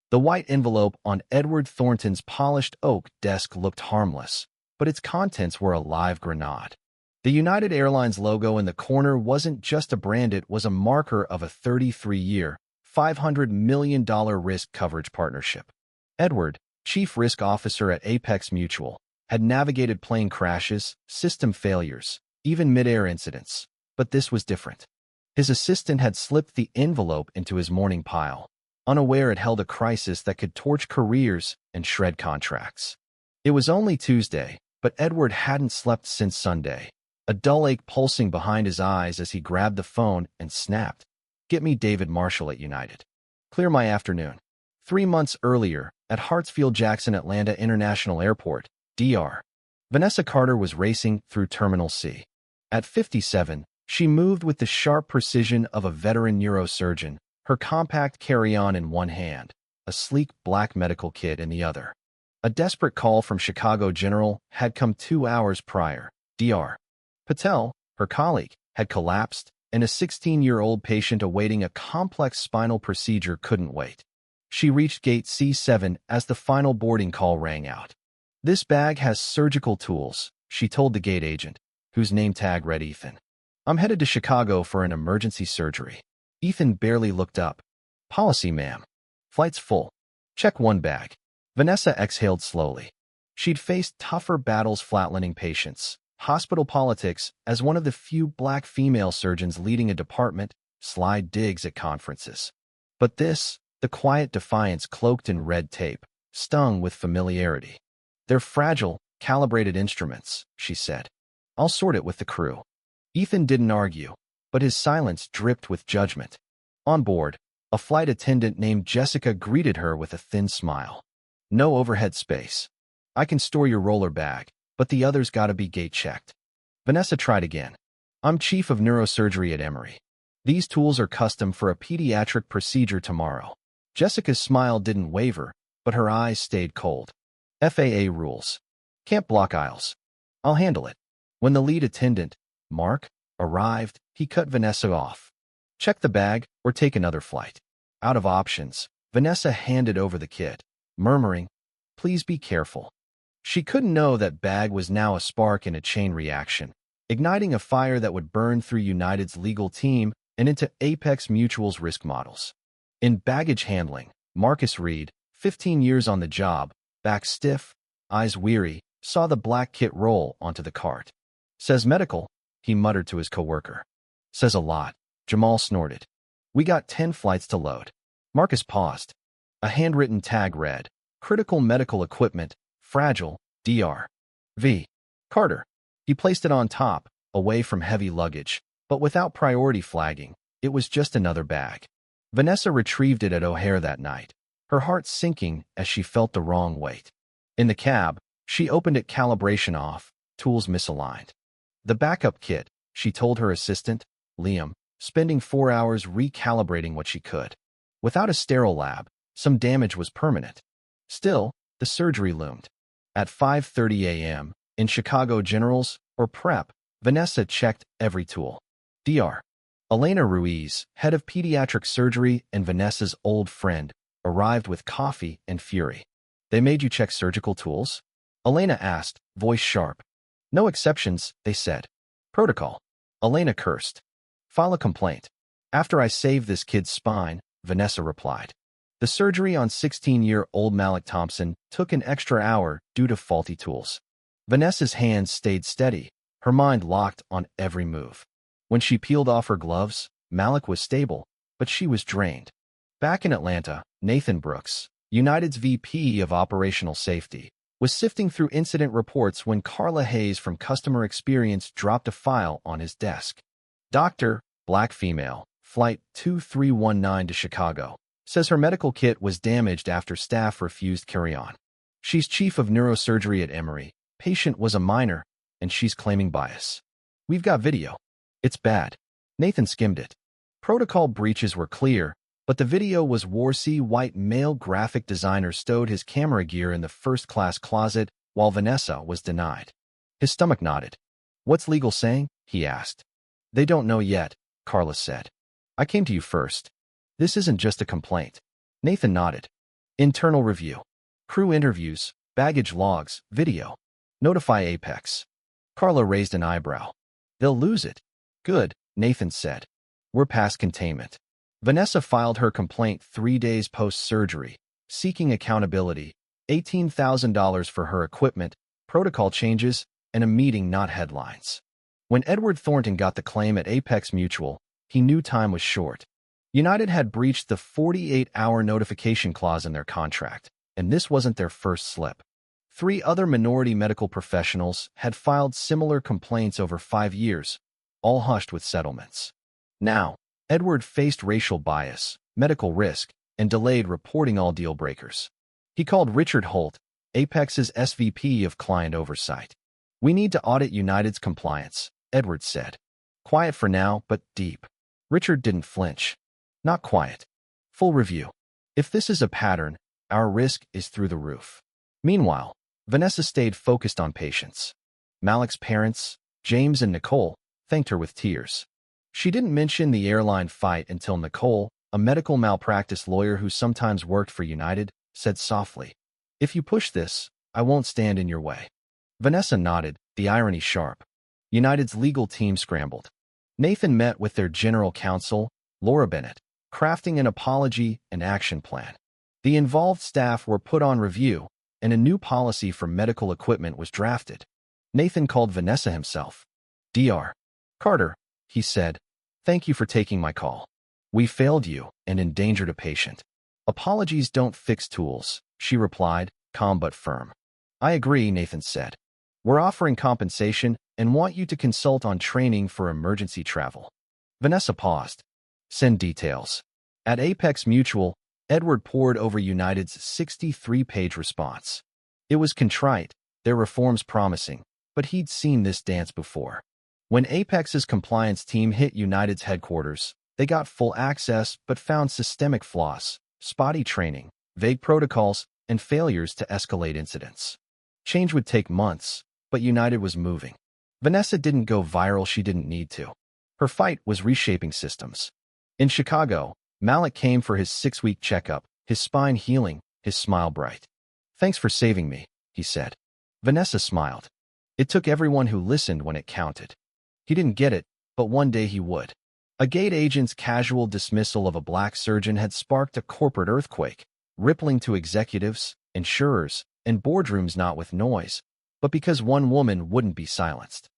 The white envelope on Edward Thornton's polished oak desk looked harmless, but its contents were a live grenade. The United Airlines logo in the corner wasn't just a brand, it was a marker of a 33-year, $500 million risk coverage partnership. Edward, chief risk officer at Apex Mutual, had navigated plane crashes, system failures, even mid-air incidents, but this was different. His assistant had slipped the envelope into his morning pile, unaware it held a crisis that could torch careers and shred contracts. It was only Tuesday, but Edward hadn't slept since Sunday, a dull ache pulsing behind his eyes as he grabbed the phone and snapped, "Get me David Marshall at United. Clear my afternoon." 3 months earlier, at Hartsfield-Jackson Atlanta International Airport, DR, Vanessa Carter was racing through Terminal C. At 57, she moved with the sharp precision of a veteran neurosurgeon, her compact carry-on in one hand, a sleek black medical kit in the other. A desperate call from Chicago General had come 2 hours prior. Dr. Patel, her colleague, had collapsed, and a 16-year-old patient awaiting a complex spinal procedure couldn't wait. She reached gate C7 as the final boarding call rang out. "This bag has surgical tools," she told the gate agent, whose name tag read Ethan. "I'm headed to Chicago for an emergency surgery." Ethan barely looked up. "Policy, ma'am." "Flight's full." "Check one bag." Vanessa exhaled slowly. She'd faced tougher battles flatlining patients, hospital politics as one of the few black female surgeons leading a department, slide digs at conferences. But this, the quiet defiance cloaked in red tape, stung with familiarity. "They're fragile, calibrated instruments," she said. "I'll sort it with the crew." Ethan didn't argue, but his silence dripped with judgment. On board, a flight attendant named Jessica greeted her with a thin smile. "No overhead space. I can store your roller bag, but the others gotta be gate-checked." Vanessa tried again. "I'm chief of neurosurgery at Emory. These tools are custom for a pediatric procedure tomorrow." Jessica's smile didn't waver, but her eyes stayed cold. "FAA rules. Can't block aisles. I'll handle it." When the lead attendant, Mark, arrived, he cut Vanessa off. "Check the bag or take another flight." Out of options, Vanessa handed over the kit, murmuring, "Please be careful." She couldn't know that bag was now a spark in a chain reaction, igniting a fire that would burn through United's legal team and into Apex Mutual's risk models. In baggage handling, Marcus Reed, 15 years on the job, back stiff, eyes weary, saw the black kit roll onto the cart. "Says medical," he muttered to his coworker. "Says a lot," Jamal snorted. "We got 10 flights to load." Marcus paused. A handwritten tag read, "Critical medical equipment, fragile, Dr. V. Carter." He placed it on top, away from heavy luggage, but without priority flagging. It was just another bag. Vanessa retrieved it at O'Hare that night, her heart sinking as she felt the wrong weight. In the cab, she opened it, calibration off, tools misaligned. The backup kit, she told her assistant, Liam, spending 4 hours recalibrating what she could. Without a sterile lab, some damage was permanent. Still, the surgery loomed. At 5:30 a.m., in Chicago General's, or Prep, Vanessa checked every tool. Dr. Elena Ruiz, head of pediatric surgery and Vanessa's old friend, arrived with coffee and fury. "They made you check surgical tools?" Elena asked, voice sharp. "No exceptions," they said. "Protocol." Elena cursed. "File a complaint." "After I save this kid's spine," Vanessa replied. The surgery on 16-year-old Malik Thompson took an extra hour due to faulty tools. Vanessa's hands stayed steady, her mind locked on every move. When she peeled off her gloves, Malik was stable, but she was drained. Back in Atlanta, Nathan Brooks, United's VP of Operational Safety, was sifting through incident reports when Carla Hayes from Customer Experience dropped a file on his desk. "Doctor, black female, flight 2319 to Chicago, says her medical kit was damaged after staff refused carry-on. She's chief of neurosurgery at Emory. Patient was a minor, and she's claiming bias. We've got video. It's bad." Nathan skimmed it. Protocol breaches were clear, but the video was Warsey white male graphic designer stowed his camera gear in the first-class closet while Vanessa was denied. His stomach knotted. "What's legal saying?" he asked. "They don't know yet," Carla said. "I came to you first. This isn't just a complaint." Nathan nodded. Internal review. Crew interviews, baggage logs, video. Notify Apex. Carla raised an eyebrow. They'll lose it. Good, Nathan said. We're past containment. Vanessa filed her complaint 3 days post-surgery, seeking accountability, $18,000 for her equipment, protocol changes, and a meeting, not headlines. When Edward Thornton got the claim at Apex Mutual, he knew time was short. United had breached the 48-hour notification clause in their contract, and this wasn't their first slip. 3 other minority medical professionals had filed similar complaints over 5 years, all hushed with settlements. Now, Edward faced racial bias, medical risk, and delayed reporting, all deal breakers. He called Richard Holt, Apex's SVP of Client Oversight. We need to audit United's compliance, Edward said. Quiet for now, but deep. Richard didn't flinch. Not quiet. Full review. If this is a pattern, our risk is through the roof. Meanwhile, Vanessa stayed focused on patients. Malik's parents, James and Nicole, thanked her with tears. She didn't mention the airline fight until Nicole, a medical malpractice lawyer who sometimes worked for United, said softly, "If you push this, I won't stand in your way." Vanessa nodded, the irony sharp. United's legal team scrambled. Nathan met with their general counsel, Laura Bennett, crafting an apology and action plan. The involved staff were put on review, and a new policy for medical equipment was drafted. Nathan called Vanessa himself. "Dr. Carter," he said, "thank you for taking my call. We failed you and endangered a patient." "Apologies don't fix tools," she replied, calm but firm. "I agree," Nathan said. "We're offering compensation and want you to consult on training for emergency travel." Vanessa paused. "Send details." At Apex Mutual, Edward pored over United's 63-page response. It was contrite, their reforms promising, but he'd seen this dance before. When Apex's compliance team hit United's headquarters, they got full access but found systemic flaws, spotty training, vague protocols, and failures to escalate incidents. Change would take months, but United was moving. Vanessa didn't go viral, she didn't need to. Her fight was reshaping systems. In Chicago, Malik came for his 6-week checkup, his spine healing, his smile bright. "Thanks for saving me," he said. Vanessa smiled. It took everyone who listened when it counted. He didn't get it, but one day he would. A gate agent's casual dismissal of a black surgeon had sparked a corporate earthquake, rippling to executives, insurers, and boardrooms, not with noise, but because one woman wouldn't be silenced.